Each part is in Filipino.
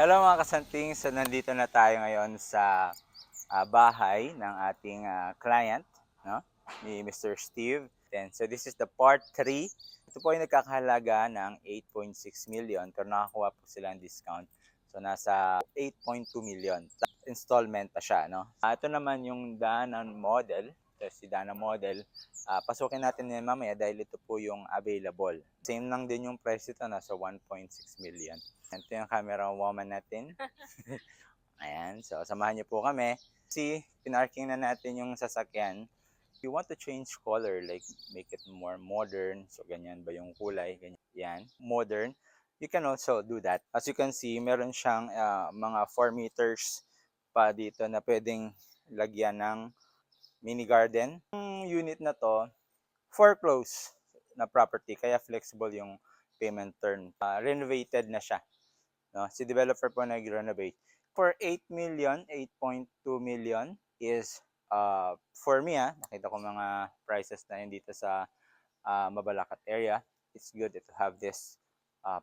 Hello mga kasanting, so nandito na tayo ngayon sa bahay ng ating client, no? Ni Mr. Steve. And so this is the part 3. Ito po ay nagkakahalaga ng 8.6 million pero nakakuha po sila ng discount. So nasa 8.2 million. Installment pa siya, no? Ito naman yung Dana model. So si Dana model, pasukin natin yan mamaya dahil ito po yung available. Same lang din yung price ito, nasa 1.6 million. Ito yung camera woman natin. Ayan, so samahan niyo po kami. Pinarking na natin yung sasakyan. If you want to change color, like make it more modern, so ganyan ba yung kulay, ganyan, yan, modern, you can also do that. As you can see, meron siyang mga 4 meters pa dito na pwedeng lagyan ng mini garden. Yung unit na to, foreclosed na property, kaya flexible yung payment term. Renovated na siya. No? Si developer po nag-renovate. For 8 million, 8.2 million is for me, nakita ko mga prices na yun dito sa Mabalacat area. It's good to have this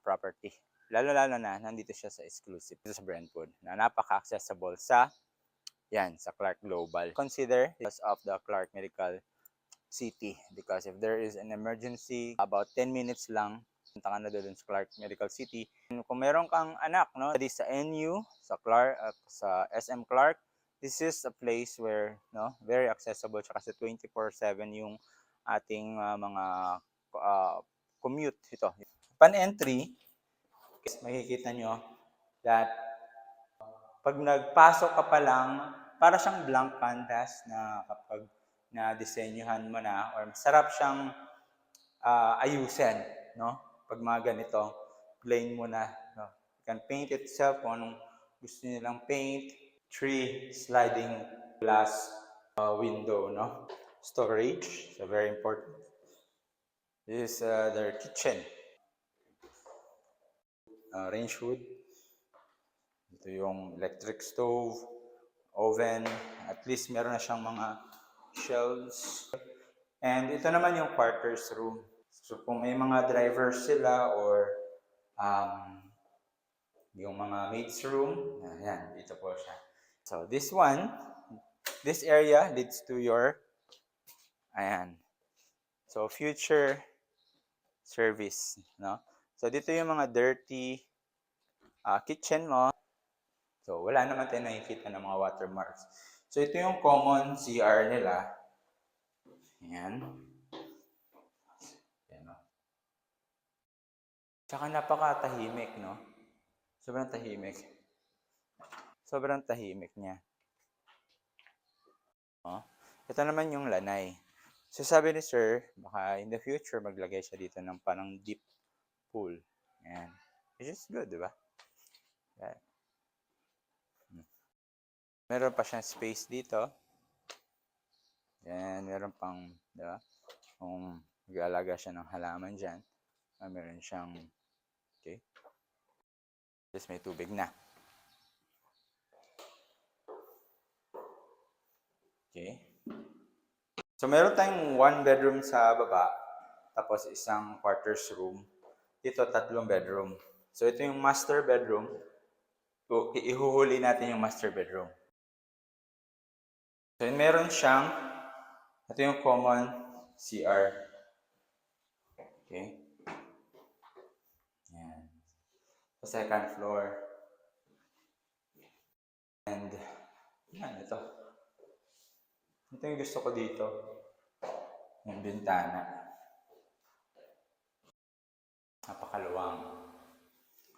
property. Lalo-lalo na nandito siya sa exclusive sa Brentwood na napaka-accessible sa Clark Global. Consider because of the Clark Medical City because if there is an emergency, about 10 minutes lang punta ka na doon sa Clark Medical City. Kung meron kang anak, no, sa NU, sa Clark, sa SM Clark, this is a place where, no, very accessible siya kasi 24/7 yung ating mga commute ito. Upon entry, makikita nyo that pag nagpasok ka pa lang, para siyang blank canvas na kapag na-disenyuhan mo na or masarap siyang ayusin, no? Pag mga ganito, plain mo na. No? You can paint itself kung anong gusto nilang paint. 3 sliding glass window, no? Storage, so very important. This is their kitchen. Range hood. Ito yung electric stove, oven. At least meron na siyang mga shelves. And ito naman yung quarters room. So kung may mga drivers sila or yung mga maid's room, ayan, dito po siya. So this area leads to your, ayan. So future service, no? So dito yung mga dirty kitchen mo. So wala naman tayo nakikita ng mga watermarks. So ito yung common CR nila. Ayan. Tsaka napakatahimik, no? Sobrang tahimik. Sobrang tahimik niya. Oh. Ito naman yung lanay. So sabi ni sir, baka in the future maglagay siya dito ng parang deep pool. Ayan. Which is good, di ba? Yeah. Meron pa siyang space dito. Ayan, meron pang, di ba? Kung mag-aalaga siya ng halaman dyan, meron siyang, okay. Just may tubig na. Okay. So meron tayong 1 bedroom sa baba, tapos isang quarters room. Dito 3 bedroom. So ito yung master bedroom. So ihuhuli natin yung master bedroom. So meron siyang, ito yung common CR. Okay. Yan. So second floor. And yan, ito. Ito yung gusto ko dito. Yung bintana. Napakaluwang.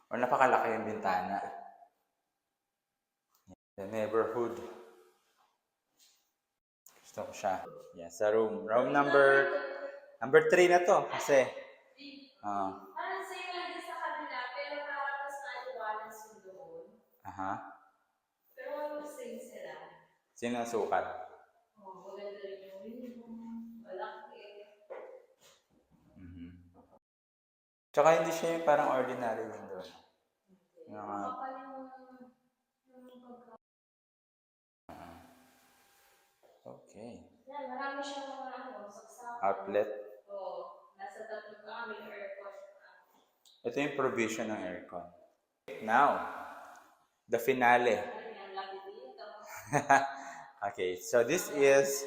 O napakalaki yung bintana. The neighborhood. Gusto ko siya. Yan, sa room. Room number 3 na to. Kasi, parang same lang din sa kanila, pero parang mas maliwalas yung doon. Pero same sila. Sino ang sukat? Maganda rin yung malaki. Tsaka hindi siya yung parang ordinary window. Kapal yung pagka... Okay. Yan, marami siyang mga saksakan. Outlet. Oo. Nasa 3 kami aircon. Ito yung provision ng aircon. Now, The finale. Ang laki dito. Okay, so this is,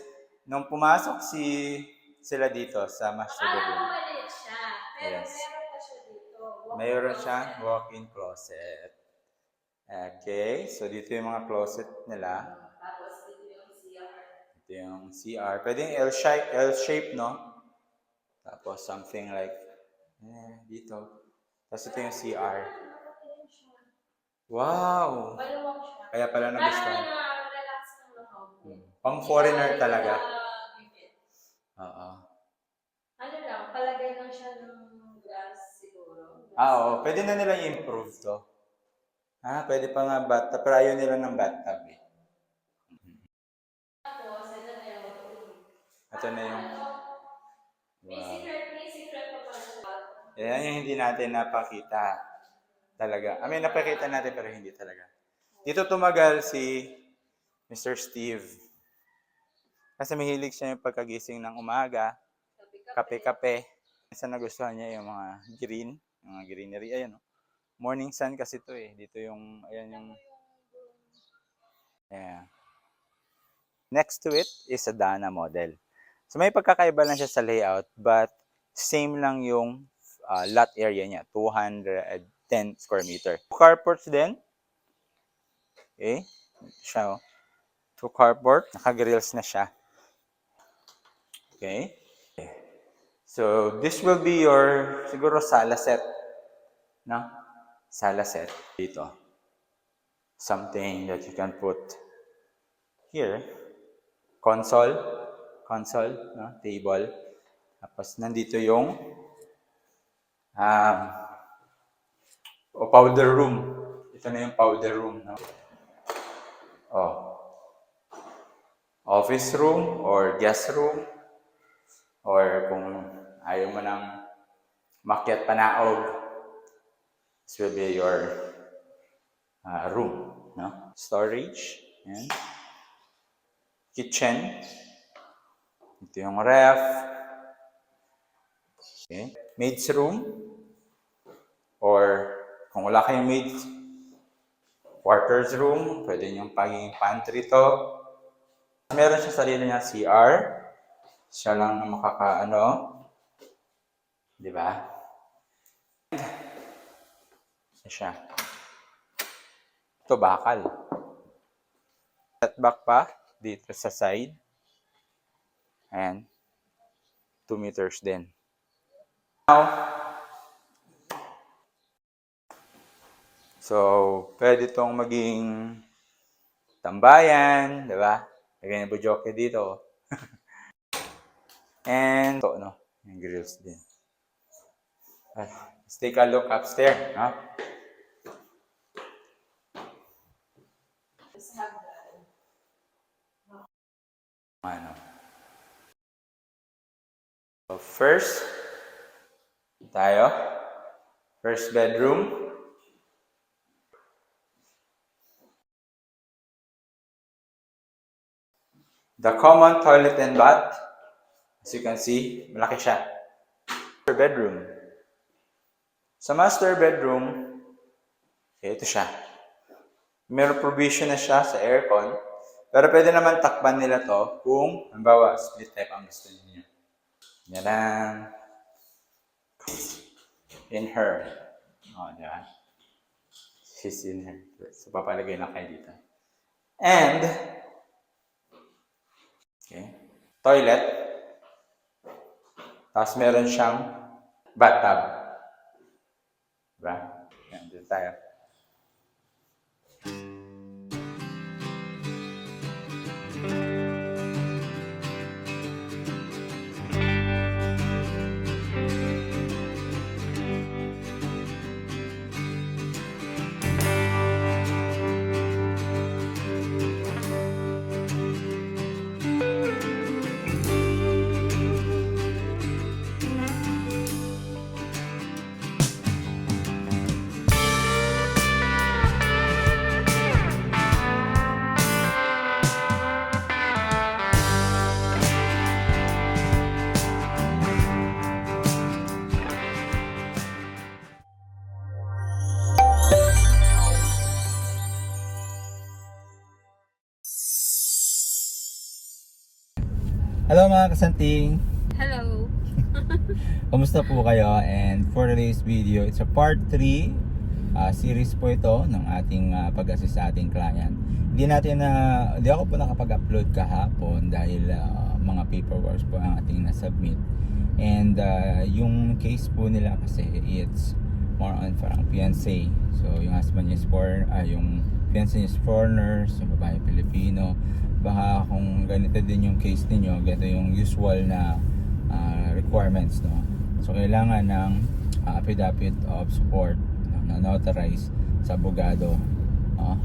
nung pumasok sila dito sa master Akala ko bedroom, maliit siya. Pero Yes. meron pa siya dito. mayroon siyang walk-in closet. Okay, so dito yung mga closet nila. Tapos dito yung CR. Ito yung CR. Pwedeng L-shape, no? Tapos something like, dito. Tapos ito yung CR. Wow! Maluwag siya. Kaya pala nagustuhan. Parang relax ng loob. Pang foreigner talaga. Bibit. Oo. Ano lang, palagay lang siya ng glass siguro. Oo. Pwede na nilang i-improve to. Pwede pa nga bathtub. Pero ayaw nila ng bathtub eh. Tapos, ito na yung room. Ito na yung... May Wow. secret pa pala siya. Yan yung hindi natin napakita talaga. Napakita natin pero hindi talaga. Dito tumagal si Mr. Steve. Kasi mahilig siya yung pagkagising ng umaga, kape-kape. Minsan nagustuhan niya yung mga green, yung mga greenery. Ayan, oh. Morning sun kasi to eh. Dito yung, ayan yung... Yeah. Next to it is a Dana model. So may pagkakaiba lang siya sa layout, but same lang yung lot area niya, 210 square meter. 2 carports din. Okay, ito siya, oh. 2 carport, naka-grills na siya. Okay. So this will be your, siguro sala set. No? Sala set dito. Something that you can put here. Console, no? Table. Tapos nandito yung powder room. Ito na yung powder room, no? Office room or guest room, or kung ayaw mo ng makyat panaog, this will be your room, no? Storage, and kitchen. Ito yung ref. Okay. Maid's room, or kung wala kayong maid's quarters room, pwede nyo paging pantry to. Meron siya sarili niya CR. Siya lang na makakaano. Di ba? Siya. Ito bakal. Setback pa dito sa side. And 2 meters din. Now, so, pwede itong maging tambayan, di ba? Lagyan yung bujoke dito. And, ito, no? Yung grills din. Let's take a look upstairs, no? Ano? So, first bedroom. The common toilet and bath, as you can see, malaki siya. Master bedroom. Sa master bedroom, ito siya. Meron provision na siya sa aircon, pero pwede naman takpan nila to kung, halimbawa, split type ang gusto niyo. Yan lang. In her. Di ba? She's in her. So, papalagay lang kayo dito. And, okay, toilet. Tapos meron siyang bathtub. Diba? Yan, dito tayo. Hello mga kasanting! Hello. Kamusta po kayo? And for today's video, it's a part 3 series po ito ng ating pag-assist sa ating client. Hindi ako po nakapag-upload kahapon dahil mga paperwork po ang ating nasubmit. And yung case po nila kasi it's more on parang fiancé. So yung husband niya is yung fiancé niya is foreigner, yung babae Pilipino. Baka kung ganito din yung case niyo, ganito yung usual na requirements, no? So kailangan ng affidavit of support, no, na notarize sa abogado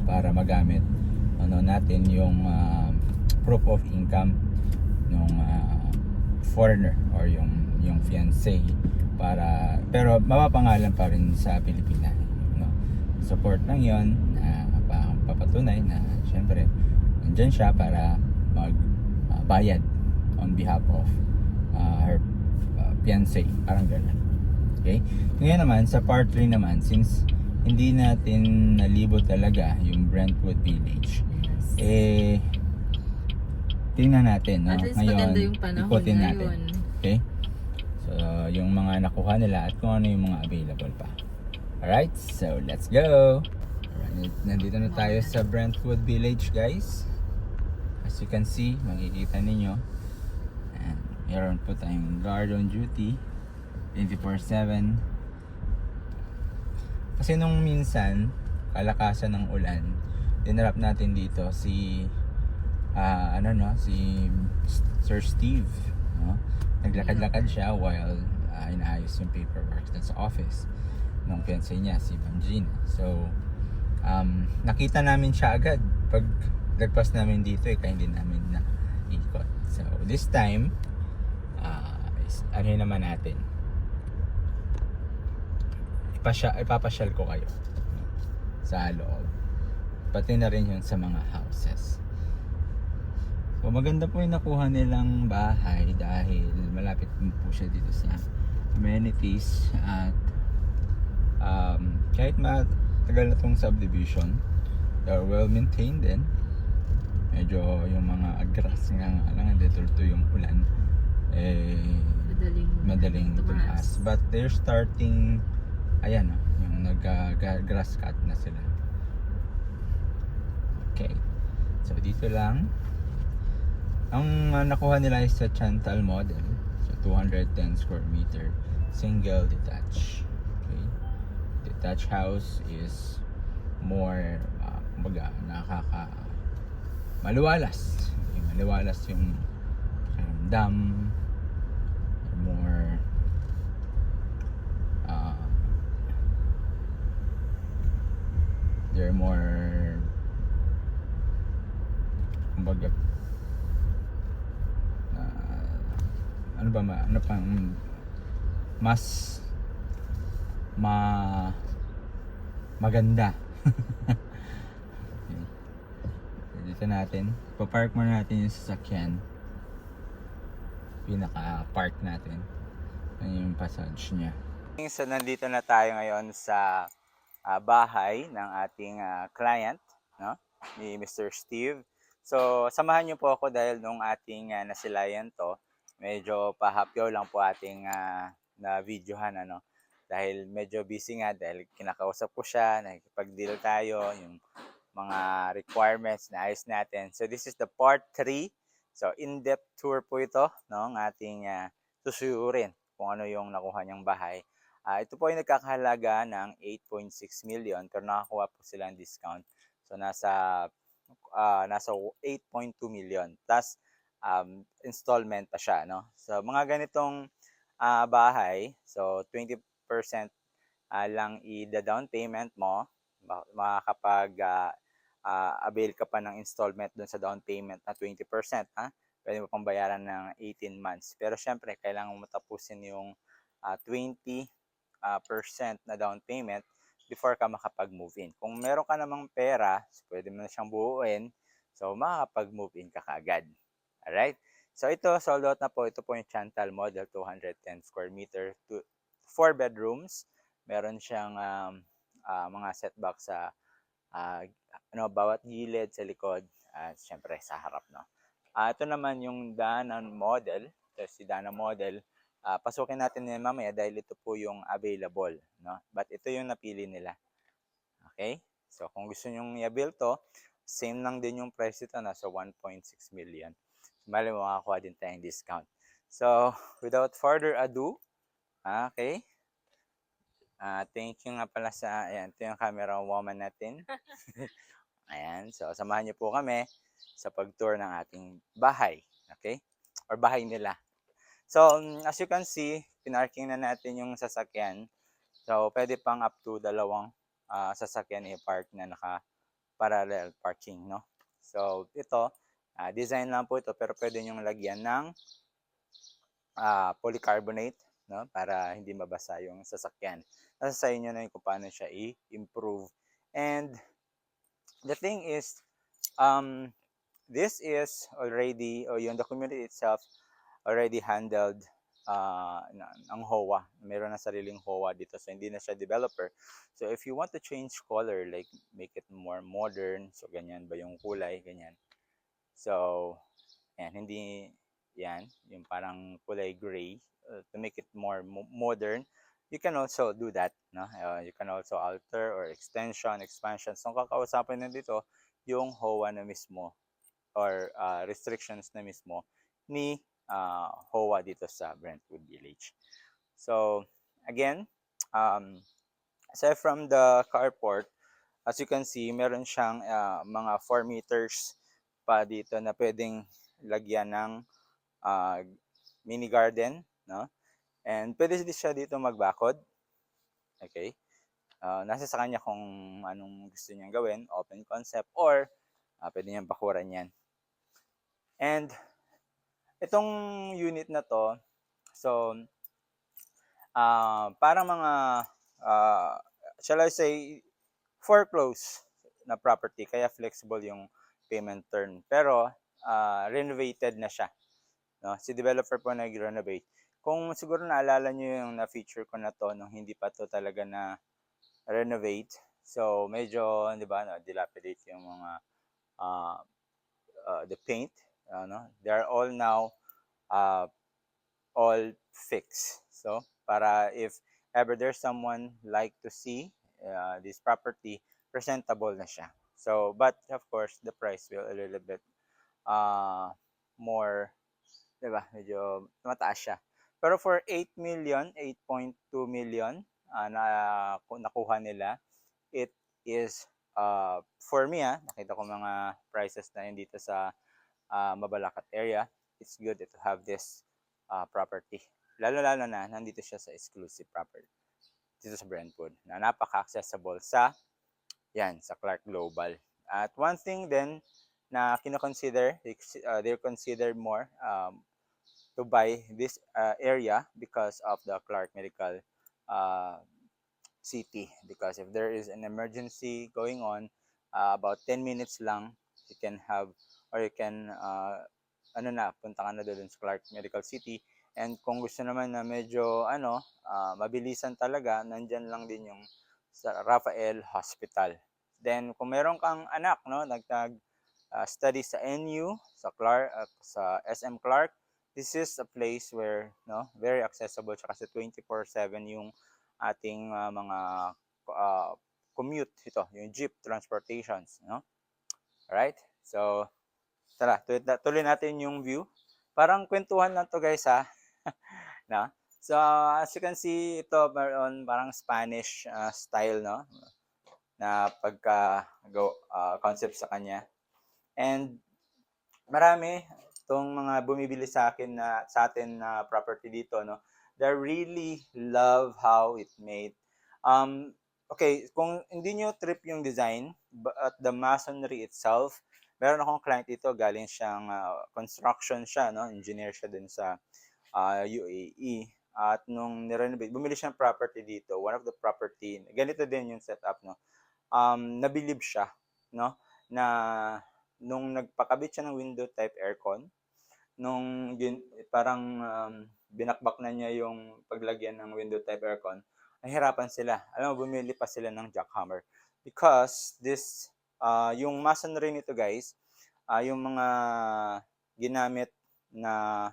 para magamit natin yung proof of income ng foreigner or yung fiancé, pero mapapangalan pa rin sa Pilipinas, no? Support lang yon na papatunay na syempre nandyan siya para magbayad on behalf of her fiancé, parang gano'n. Okay? Ngayon naman, sa part 3 naman, since hindi natin nalibot talaga yung Brentwood Village, tingnan natin, no? At least Ngayon, maganda yung panahon ikutin natin. ngayon. Okay? So, yung mga nakuha nila at kung ano yung mga available pa. Alright, so let's go! Alright, nandito na tayo sa Brentwood Village, guys. As you can see, makikita ninyo, and meron po tayong guard on duty 24/7. Kasi nung minsan kalakasan ng ulan, dinarap natin dito si si Sir Steve, no? Naglakad-lakad siya while inaayos yung paperwork sa office ng fiancé niya, si Ma'am Gina. So nakita namin siya agad pag lagpas namin dito, kaya hindi namin na ikot. So this time naman natin, ipapasyal ko kayo sa loob, pati na rin yun sa mga houses. So maganda po yung nakuha nilang bahay dahil malapit po siya dito sa amenities at kahit matagal na tong subdivision, they're well maintained din. Medyo yung mga grass nga lang, dito yung ulan, madaling tumaas. But they're starting, ayan, yung nag-grass cut na sila. Okay, so dito lang ang nakuha nila is sa Chantal model, so 210 square meter, single detached. Okay, detached house is more maluwalas. Okay, maluwalas yung dam, more they're more kumbaga mas maganda. Okay. Dito natin, papark muna natin yung sasakyan, pinaka-park natin. Yan yung passage niya. So nandito na tayo ngayon sa bahay ng ating client, no? Ni Mr. Steve. So samahan niyo po ako dahil nung ating nasilayan to, medyo pahapyaw lang po ating na videohan, ano? Dahil medyo busy nga dahil kinakausap ko siya, nakikipag-deal tayo, yung mga requirements na ayos natin. So this is the part 3. So in-depth tour po ito, no, ng ating susuyurin kung ano yung nakuha niyang bahay. Ito po ay nagkakahalaga ng 8.6 million pero nakakuha po sila ng discount. So nasa 8.2 million plus installment pa siya, no? So mga ganitong bahay, so 20% lang i-down payment mo, makakapag avail ka pa ng installment doon sa down payment na 20%, ha? Pwede mo pang bayaran ng 18 months. Pero syempre, kailangan mo matapusin yung 20% na down payment before ka makapag-move in. Kung meron ka namang pera, so pwede mo na siyang buuin, so makakapag-move in ka kaagad. Alright? So ito, sold out na po. Ito po yung Chantal model, 210 square meter, 4 bedrooms. Meron siyang mga setback sa bawat gilid, sa likod, at syempre sa harap, no? Ito naman yung Dana model. So, si Dana model, pasukin natin yan mamaya dahil ito po yung available, no? But ito yung napili nila. Okay? So, kung gusto nyo i-avail to, same lang din yung price ito, nasa 1.6 million. Bali, makakakuha din tayong discount. So, without further ado, okay, thank you nga pala sa, ayan, ito yung camera woman natin. Ayan, so samahan niyo po kami sa pag-tour ng ating bahay, okay? Or bahay nila. So, as you can see, pinarking na natin yung sasakyan. So, pwede pang up to dalawang sasakyan i-park na naka-parallel parking, no? So, ito, design lang po ito, pero pwede nyong lagyan ng polycarbonate, no? Para hindi mabasa yung sasakyan. Nasa sa inyo na yung kung paano siya i-improve. And the thing is, this is already, or yung the community itself already handled ng HOA. Meron na sariling HOA dito, so hindi na siya developer. So if you want to change color, like make it more modern, so ganyan ba yung kulay, ganyan. So, yan, hindi yan, yung parang kulay gray, to make it more modern, you can also do that, no? You can also alter or expansion. So, ang kakausapin na dito, yung HOA na mismo or restrictions na mismo ni HOA dito sa Brentwood Village. So, again, aside from the carport, as you can see, meron siyang mga 4 meters pa dito na pwedeng lagyan ng mini garden, no? And pwede din siya dito magbakod. Okay? Nasa sa kanya kung anong gusto niyang gawin, open concept, or pwede niyang bakuran yan. And itong unit na to, so, parang mga, shall I say, foreclosed na property, kaya flexible yung payment term. Pero, renovated na siya. No? Si developer po nag-renovate. Kung siguro naalala nyo yung na-feature ko na to nung hindi pa to talaga na renovate. So, medyo, di ba, dilapidate yung mga the paint. No? They are all now all fixed. So, para if ever there's someone like to see this property, presentable na siya. So, but of course, the price will a little bit more, diba, medyo mataas siya. Pero for 8 million, 8.2 million na nakuha nila, it is, for me, nakita ko mga prices na yun dito sa Mabalacat area, it's good to have this property. Lalo-lalo na nandito siya sa exclusive property dito sa Brentwood na napaka-accessible sa Clark Global. At one thing din na kino-consider, they consider more to buy this area because of the Clark Medical City. Because if there is an emergency going on, about 10 minutes lang, you can have, or you can, punta ka na doon sa Clark Medical City. And kung gusto naman na medyo, mabilisan talaga, nandyan lang din yung sa Rafael Hospital. Then, kung meron kang anak, no, study sa NU, sa Clark, sa SM Clark, this is a place where, no, very accessible, tsaka sa 24/7 yung ating mga commute, ito, yung jeep transportations, no? Alright? So, tara, tuloy natin yung view. Parang kwentuhan lang to guys, ha? No? So, as you can see, ito parang Spanish style, no? Na concept sa kanya. And marami itong mga bumibili sa atin na property dito, no? They really love how it made. Okay, kung hindi nyo trip yung design, but the masonry itself, meron akong client dito, galing siyang construction siya, no? Engineer siya din sa UAE. At nung nirenovate, bumili siya ng property dito. One of the property, ganito din yung setup, no? Nabilib siya, no? Na nung nagpakabit siya ng window type aircon, nung parang binakbak na niya yung paglagyan ng window type aircon, nahirapan sila. Alam mo, bumili pa sila ng jackhammer. Because this, yung masonry nito guys, yung mga ginamit na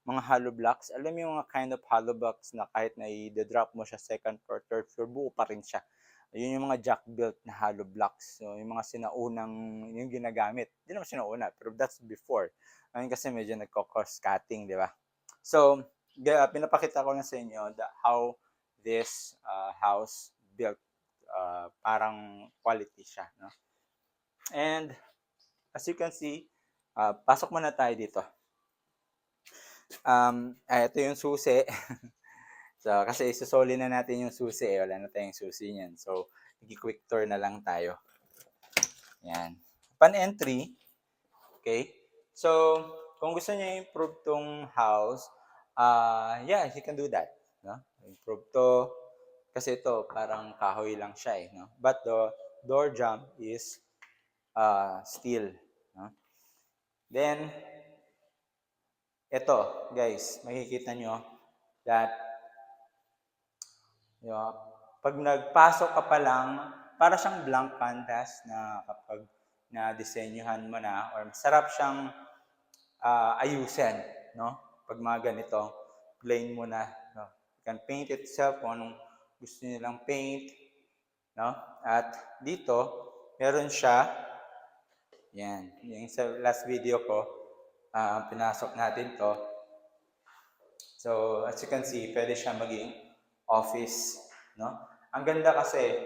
mga hollow blocks. Alam mo yung mga kind of hollow blocks na kahit na i-drop mo siya second floor, third floor, buo pa rin siya. Yun yung mga jack-built na hollow blocks. So, yung mga sinaunang yung ginagamit. Hindi naman sinauna, pero that's before. Ngayon kasi medyo nagko-cost cutting, di ba? So, pinapakita ko na sa inyo how this house built. Parang quality siya. No? And as you can see, pasok muna tayo dito. Ito yung susi. So, kasi isusoli na natin yung susi. Wala na tayong susi niyan. So, quick tour na lang tayo. Yan. Upon entry, okay? So, kung gusto niyo improve tong house, yeah, you can do that. No? Improve to. Kasi ito, parang kahoy lang siya eh. No? But the door jamb is steel. No? Then, ito, guys, makikita nyo that pag nagpasok ka pa lang, para siyang blank canvas na kapag na-disenyuhan mo na or masarap siyang ayusin, no? Pag mga ganito, plain mo na, no? You can paint itself kung anong gusto nilang paint, no? At dito, meron siya, yan, yung sa last video ko, pinasok natin to. So, as you can see, pwede siya maging office, no? Ang ganda kasi,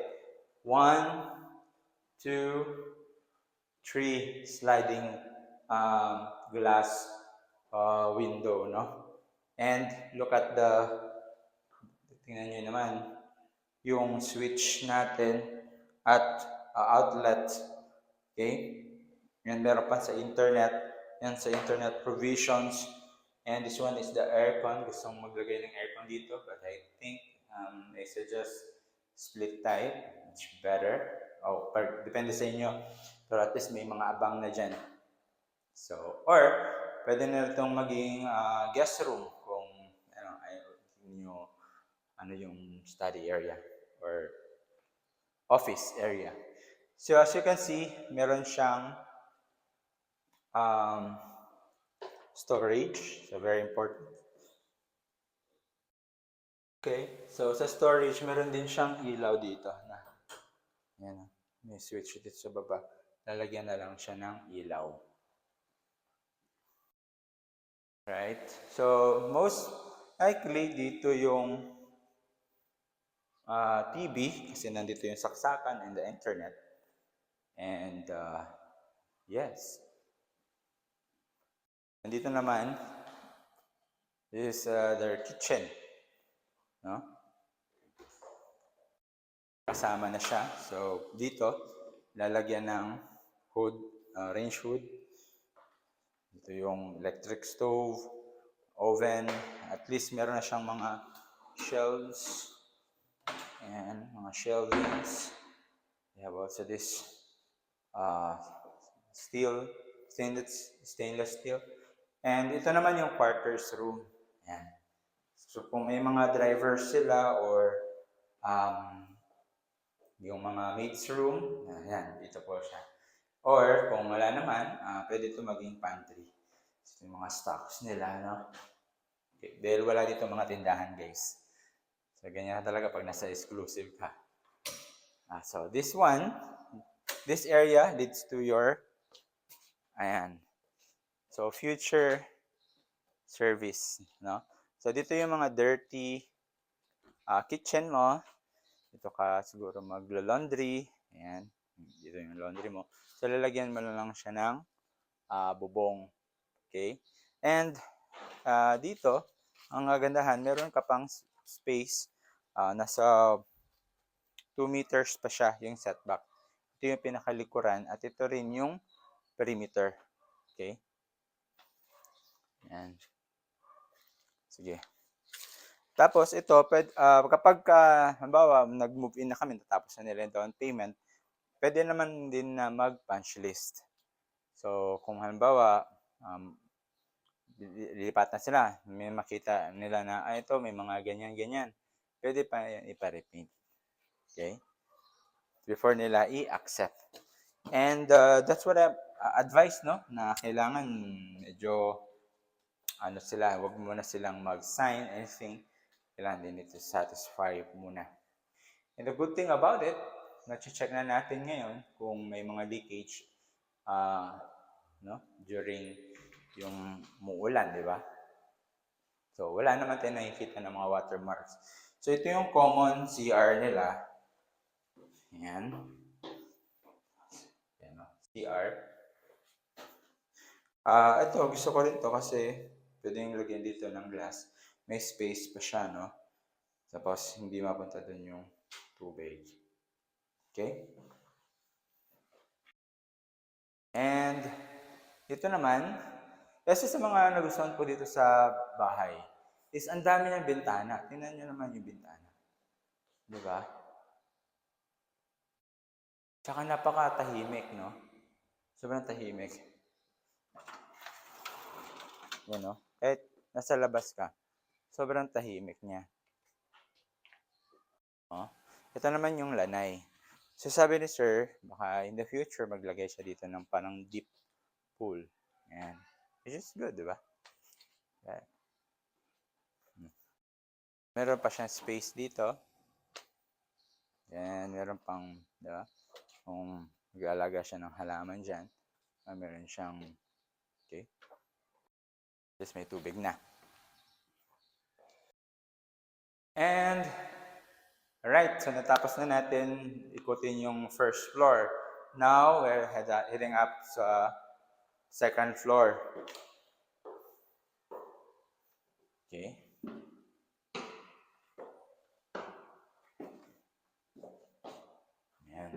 1, 2, 3 sliding glass window, no? And look at tingnan nyo naman, yung switch natin at outlet, okay? And meron pa sa internet, yan sa internet provisions. And this one is the aircon. Gusto mong maglagay ng aircon dito, but I think I suggest split type. It's better. Depende sa inyo. Pero at least may mga abang na dyan. So, or pwede na itong maging guest room kung ano yung study area or office area. So as you can see, meron siyang storage. So very important. Okay, so sa storage, meron din siyang ilaw dito. Yan, may switch dito sa baba. Lalagyan na lang siya ng ilaw. Right? So, most likely dito yung TV kasi nandito yung saksakan and the internet. And yes. Nandito naman, this is their kitchen. No? Kasama na siya. So, dito, lalagyan ng hood, range hood. Ito yung electric stove, oven. At least meron na siyang mga shelves. And mga shelvings. We have also this stainless steel. And ito naman yung quarters room. Ayan. So kung may mga drivers sila or yung mga maid's room, ayan, dito po siya. Or kung wala naman, pwede ito maging pantry. So yung mga stocks nila, no? Okay. Dahil wala dito mga tindahan, guys. So ganyan talaga pag nasa exclusive ka. So this area leads to your, ayan. So future service, no? So dito yung mga dirty kitchen mo. Dito ka siguro maglo-laundry. Ayan. Dito yung laundry mo. So lalagyan mo lang siya ng bubong. Okay? And dito, ang kagandahan, meron ka pang space. Nasa 2 meters pa siya yung setback. Ito yung pinakalikuran at ito rin yung perimeter. Okay? Ayan. Sige. Tapos ito, kapag halimbawa, nag-move in na kami, natapos na nila yung down payment, pwede naman din na mag-punch list. So, kung halimbawa, lilipat na sila, may makita nila na, ito, may mga ganyan-ganyan, pwede pa ipa-repaint. Okay? Before nila i-accept. And that's what advice, no, na kailangan medyo ano sila, wag muna silang mag-sign anything. Kailangan they need to satisfy muna. And the good thing about it, na-check na natin ngayon kung may mga leakage no, during yung muulan, di ba? So, wala naman tayo nakikita ng mga watermarks. So, ito yung common CR nila. Ayan. Ayan, no? CR. Ito, gusto ko rin to kasi pwedeng lagyan dito ng glass. May space pa siya, no? Tapos, hindi mapunta dun yung tubig. Okay? And, ito naman, kasi sa mga nagustuhan ko dito sa bahay, is ang dami ng bintana. Tingnan nyo naman yung bintana. Di ba? Tsaka napakatahimik, no? Sobrang tahimik. Yan, no? Kahit nasa labas ka, sobrang tahimik niya. Oh. Ito naman yung lanay. So sabi ni Sir, baka in the future maglagay siya dito ng parang deep pool. Yan. Which is good, di ba? Yan. Meron pa siyang space dito. Yan, meron pang, di ba? Kung mag-aalaga siya ng halaman dyan, meron siyang, okay? Just may tubig na. And, alright, so natapos na natin ikutin yung first floor. Now, we're heading up sa second floor. Okay. Ayan.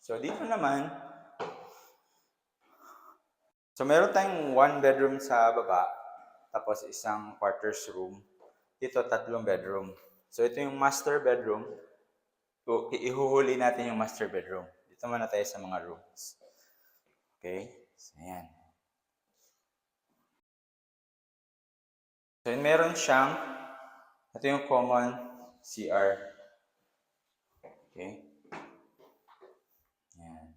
So, dito naman, so meron tayong one bedroom sa baba, tapos isang quarters room. Dito, 3 bedroom. So, ito yung master bedroom. So, ihuhuli natin yung master bedroom. Dito muna tayo sa mga rooms. Okay? So, ayan. So, meron siyang, ito yung common CR. Okay? Ayan.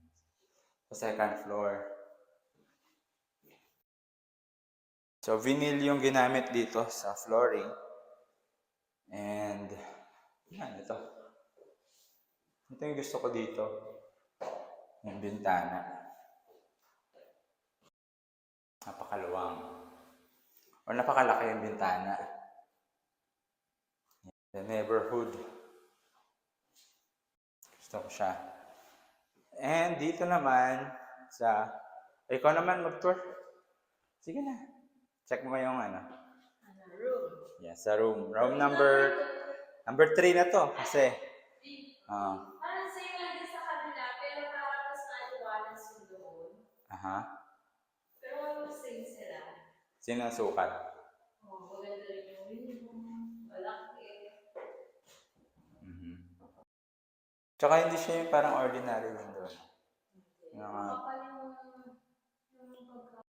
Sa second floor. So, vinyl yung ginamit dito sa flooring. And, yan, ito. Ito yung gusto ko dito. Yung bintana. Napakaluwang. O napakalaki yung bintana. The neighborhood. Gusto ko siya. And dito naman, ikaw naman mag-tour. Sige na. Check mo yung Room. Yes, sa room. Room number 3 na to. Kasi, Parang same lang din sa kabila, pero parang mas maliwalas yung doon. Pero same sila. Sino ang sukat? Maganda rin yung room, malaki. Tsaka hindi siya yung parang ordinary window. Kapal yung pagka...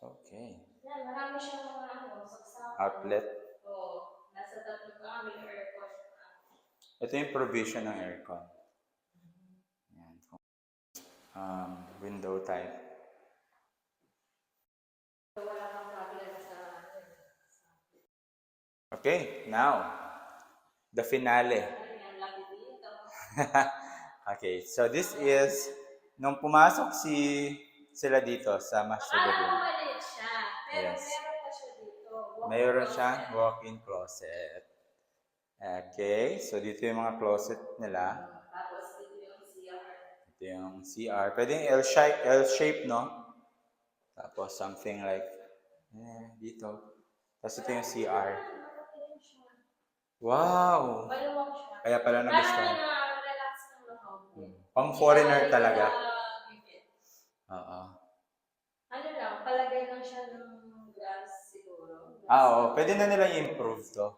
Okay. Yan, marami siyang mga saksakan. Outlet. Oo, nasa 3 kami aircon. Ito yung provision ng aircon. Yan. Window type. Wala kang problem sa... Okay, now, the finale. Ang laki dito. Okay, so this is, nung pumasok sila dito sa master Akala ko bedroom. maliit siya, pero Yes. meron pa siya dito. Mayroon siyang walk-in closet. Okay, so dito yung mga closet nila. Tapos dito yung CR. Ito yung CR. Pwedeng L-shape, no? Tapos something like, dito. Tapos ito yung CR. Wow! Maluwag siya. Kaya pala nagustuhan. Parang relax ng loob. Pang foreigner talaga. Oo. Ano lang, palagay lang siya ng glass siguro. Oo. Pwede na nilang i-improve to.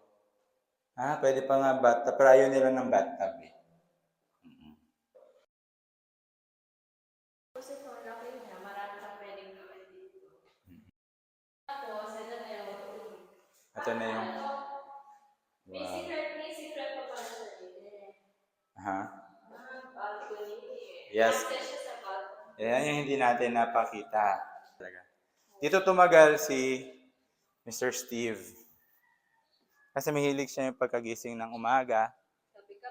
Pwede pa nga bathtub. Pero ayaw nila ng bathtub eh. Kasi ito, laki niya. Marami kang pwedeng gawin dito. Tapos, ito na yung room. Ito na yung... May Wow. secret Ha? Balcony. Yes. Access siya sa balcony. Yan yung hindi natin napakita. Talaga. Dito tumagal si Mr. Steve. Kasi mahilig siya yung pagkagising ng umaga,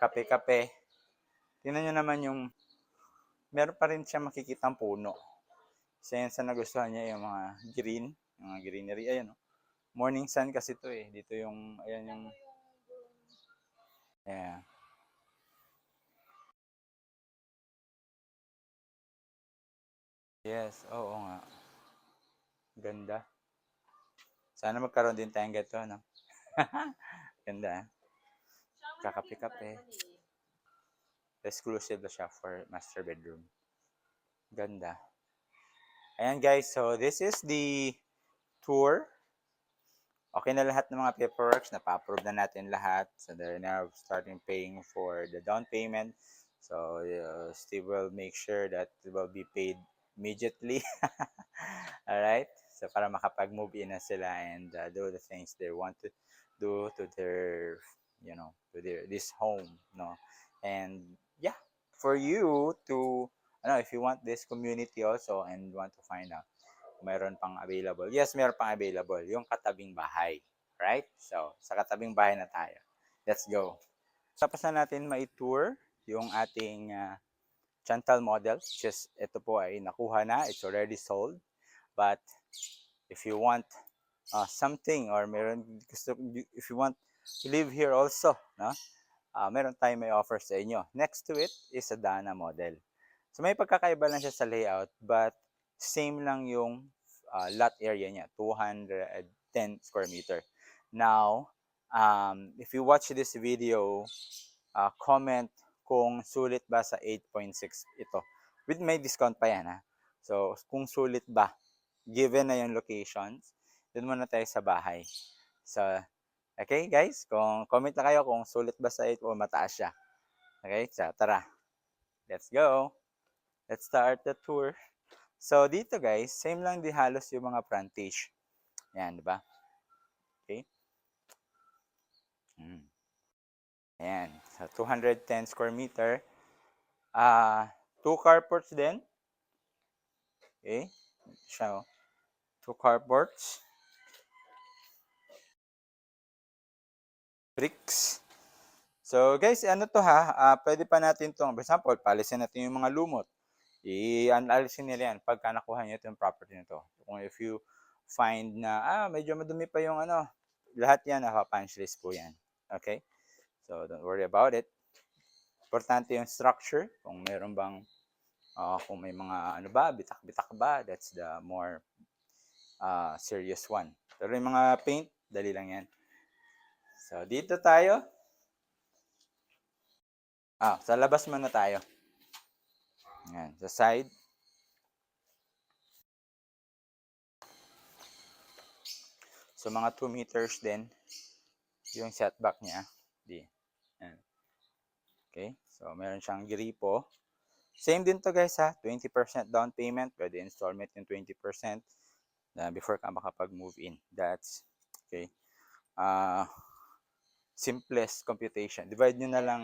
kape-kape. Tingnan nyo naman yung, meron pa rin siya makikitang puno. Isa yan sa nagustuhan niya yung mga green, yung mga greenery. Ayan, oh. Morning sun kasi to eh. Dito yung, ayan yung, ayan. Yes, oo nga. Ganda. Sana magkaroon din tayong ganito, no? Ganda, ah. Kakape-kape. Exclusive na siya for master bedroom. Ganda. Ayan guys, so this is the tour. Okay na lahat ng mga paperworks, napa-approve na natin lahat. So they're now starting paying for the down payment. So Steve will make sure that it will be paid immediately. Alright? So para makapag-move in na sila and do the things they want to do to their, to this home, no? And yeah, for you to, if you want this community also and want to find out, mayroon pang available. Yes, mayroon pang available. Yung katabing bahay. Right? So, sa katabing bahay na tayo. Let's go. Tapos na natin mai-tour yung ating Chantal model. Which is, ito po ay nakuha na. It's already sold. But, if you want something or if you want to live here also, no? Meron tayong may offer sa inyo. Next to it is a Dana model. So, may pagkakaiba lang siya sa layout, but same lang yung lot area niya, 210 square meter. Now, if you watch this video, comment kung sulit ba sa 8.6 ito. With may discount pa yan, ha? So, kung sulit ba, given na yung locations, dun muna tayo sa bahay. So, okay guys, kung comment na kayo kung sulit ba sa 8 o mataas siya. Okay, so tara. Let's go. Let's start the tour. So, dito guys, same lang di halos yung mga frontage. Yan, di ba? Okay. Ayan. So, 210 square meter. 2 carports din. Okay. Siya, 2 carports. Bricks. So, guys, ano to ha? Pwede pa natin to. For example, palisin natin yung mga lumot. I-alisin nila yan pagka nakuha nyo itong property nito. Kung if you find na, medyo madumi pa yung lahat yan, punch list po yan. Okay? So, don't worry about it. Importante yung structure. Kung meron bang, kung may mga bitak-bitak ba, that's the more serious one. Pero yung mga paint, dali lang yan. So, dito tayo. Sa labas muna tayo. Yan, sa side. So, mga 2 meters din yung setback niya. Yan. Okay, so meron siyang gripo. Same din to guys ha, 20% down payment, pwede installment yung 20% before ka makapag-move in. That's, okay. Simplest computation. Divide nyo na lang.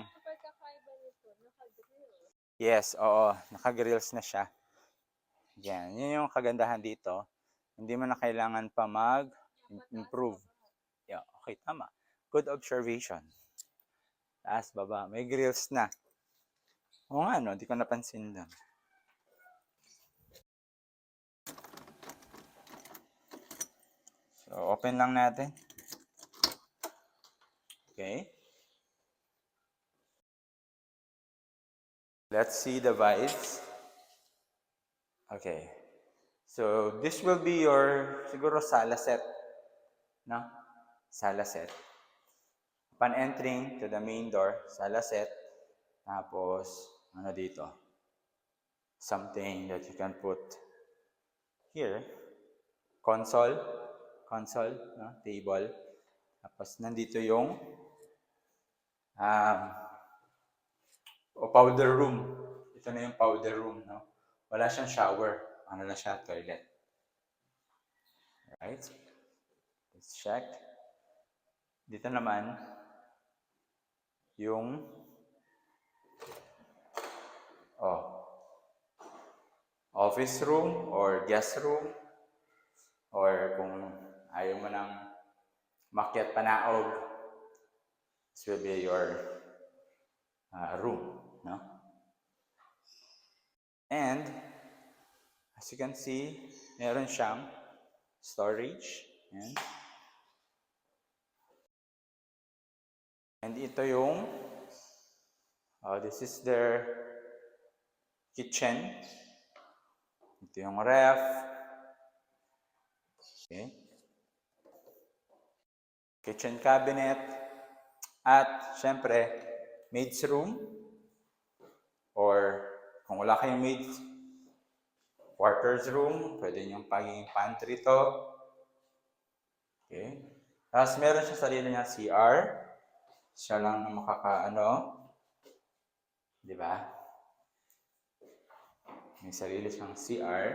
Yes, oo, naka-grills na siya. Yan, yun yung kagandahan dito. Hindi mo na kailangan pa mag-improve. Yeah, okay, tama. Good observation. Taas, baba. May grills na. Oo nga, no? Di ko napansin doon. So, open lang natin. Okay. Let's see the vibes. Okay. So, this will be your, siguro, sala set. No? Sala set. Upon entering to the main door, sala set. Tapos, dito? Something that you can put here. Console, no? Table. Tapos, nandito yung powder room. Ito na yung powder room, no? Wala siyang shower. Ano na siya? Toilet. Right? Let's check. Dito naman, yung Oh, office room or guest room, or kung ayaw mo nang makyat panaog, this will be your room, no? And as you can see, meron siyang storage. Yan. And ito yung, this is their kitchen. Ito yung ref. Okay. Kitchen cabinet. At, syempre, maid's room. Or, kung wala kayong maid's quarters room, pwede niyong paging pantry to. Okay. Tapos, meron siya sarili niya CR. Siya lang ang di ba? May sarili siyang CR.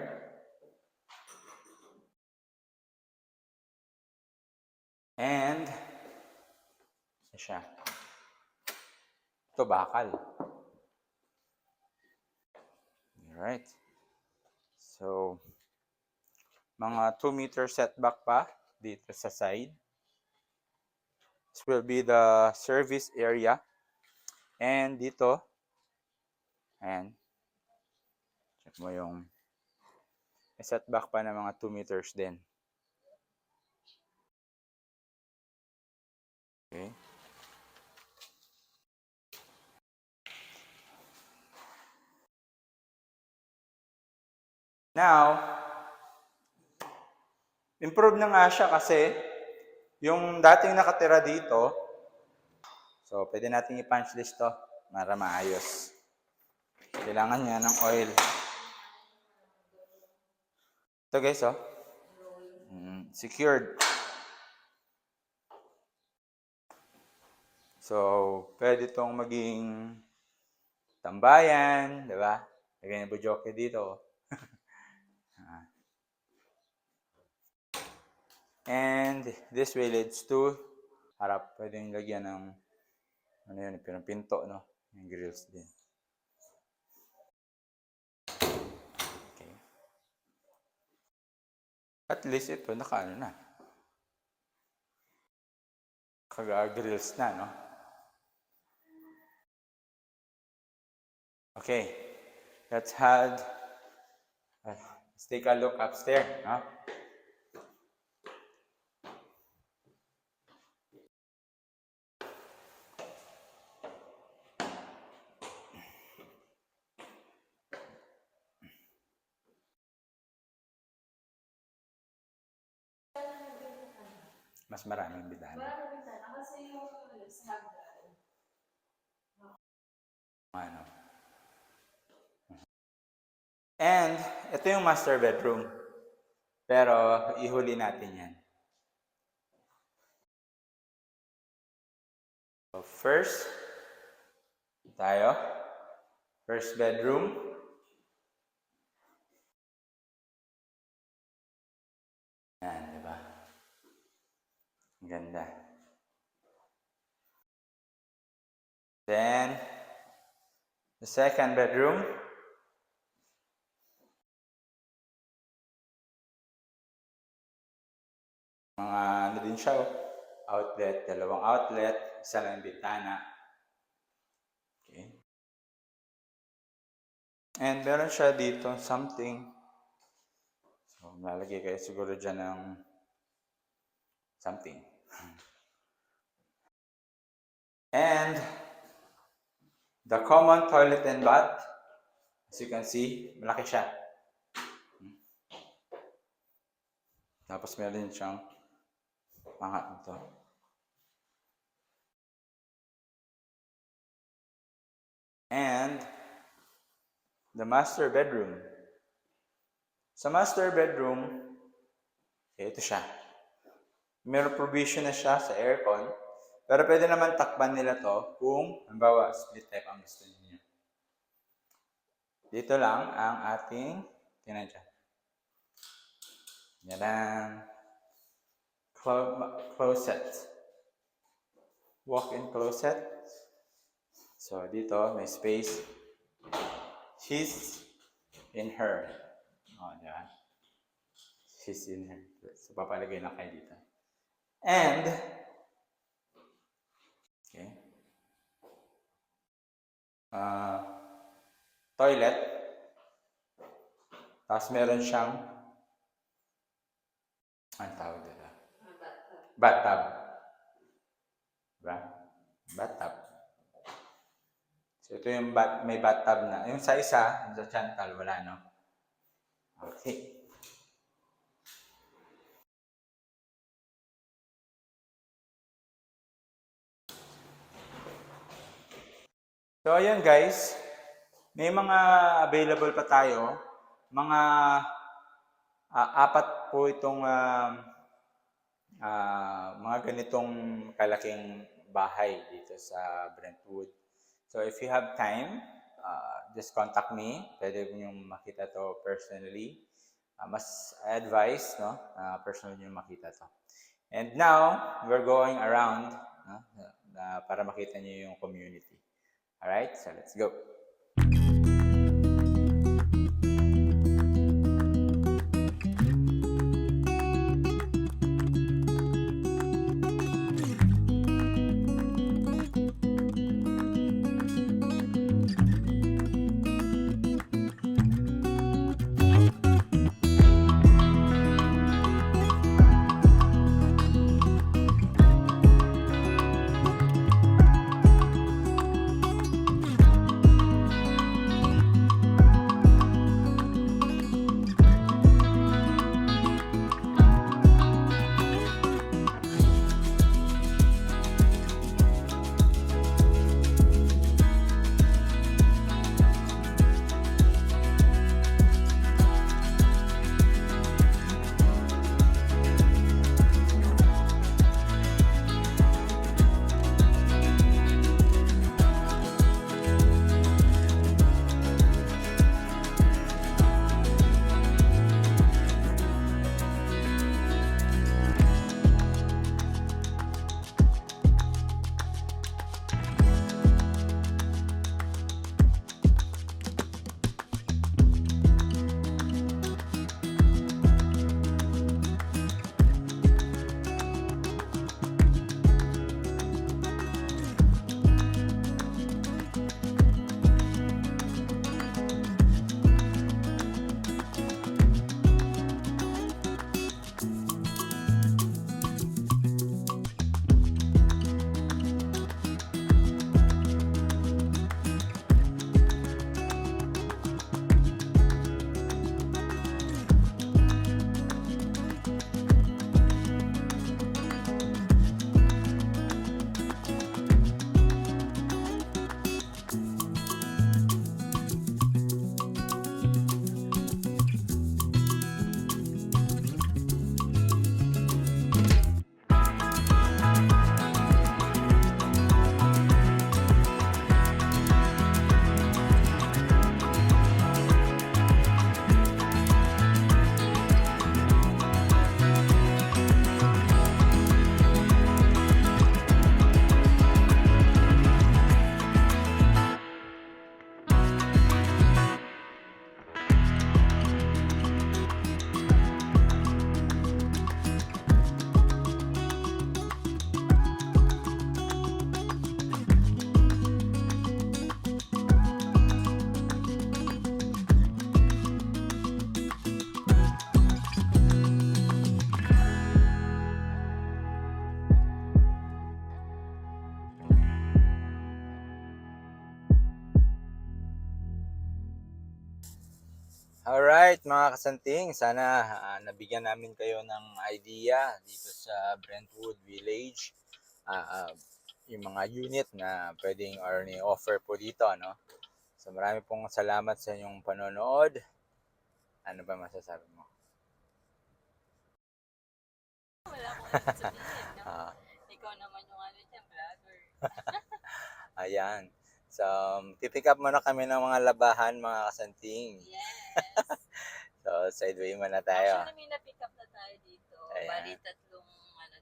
And, siya. Ito, bakal. Alright. So, mga 2 meter setback pa dito sa side. This will be the service area. And dito, ayan, check mo yung setback pa ng mga 2 meters din. Okay. Now, improve na nga siya kasi yung dating nakatira dito, so pwede natin i-punch list to para maayos. Kailangan niya ng oil. Ito guys, secured. So, pwede itong maging tambayan, di ba? Lagyan yung bujoke dito. And this way leads to harap. Pwede yung lagyan ng pinto, no? Yung grills din. Okay. At least ito, naka na. Kaga-grills na, no? Okay. Let's take a look upstairs, no? Mas maraming bidana. Maraming bintana kasi yung sa hagdan. Ano? And ito yung master bedroom. Pero ihuli natin yan. So first bedroom. Yan, di ba? Ang ganda. Then, the second bedroom. Mga din siya, outlet, dalawang outlet, isa lang bintana. Okay. And meron siya dito something. So, nalagay kayo siguro dyan ng something. And the common toilet and bath, as you can see, malaki siya. Tapos meron siyang mga ito. And the master bedroom. Sa master bedroom, ito siya. Meron provision na siya sa aircon. Pero pwede naman takpan nila to kung, halimbawa, split type ang gusto niyo. Dito lang ang ating, tingnan dyan. Yan ang closet. Walk-in closet. So, dito may space. She's in her. Oh, di ba? She's in her. So, papalagay lang kayo dito. And, okay, uh, toilet. Tapos meron siyang, ano tawag dito? Bathtub. Diba? Bathtub. So, ito yung may bathtub na. Yung sa isa, sa Chantal, wala, no? Okay. So, ayan guys. May mga available pa tayo. Mga apat po itong mga ganitong kalaking bahay dito sa Brentwood. So if you have time, just contact me. Pwede niyong makita to personally. Mas advice, no? Personal nyo makita to. And now, we're going around para makita niyo yung community. Alright, so let's go. Alright, mga kasanting, sana nabigyan namin kayo ng idea dito sa Brentwood Village. Yung mga unit na pwedeng or ni-offer po dito, no? So marami pong salamat sa inyong panonood. Ano ba masasabi mo? Wala akong sabihin, no? Ikaw naman yung ano dyan, vlogger. Ayan. So, pipick up muna kami ng mga labahan, mga kasanting. Yes. So, sideway muna tayo. Actually, may na-pick up na tayo dito. Ayan. Bali,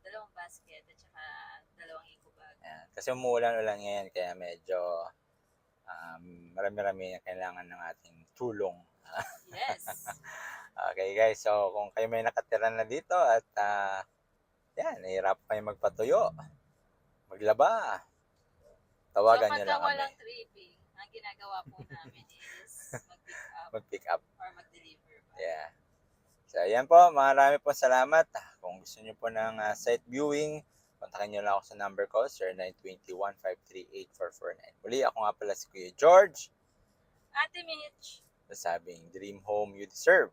dalawang basket at saka dalawang eco bag. Ayan. Kasi umuulan-ulan ngayon, kaya medyo marami-rami ang kailangan ng ating tulong. Yes. Okay guys, so kung kayo may nakatira na dito at yan, nahihirap kayo magpatuyo, maglaba, tawagan So, nyo pagka lang kami. walang tripping, ang ginagawa po namin is mag-pick up Mag-pick up. or mag-deliver. Yeah. So, ayan po. Marami po salamat. Kung gusto niyo po ng site viewing, kontakin niyo lang ako sa number ko, 0921-538-449. Muli, ako nga pala si Kuya George. Ate Mitch, Sabing, dream home you deserve.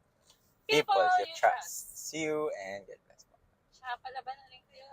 People you trust. See you and God bless po. siya pala ba na rin kayo?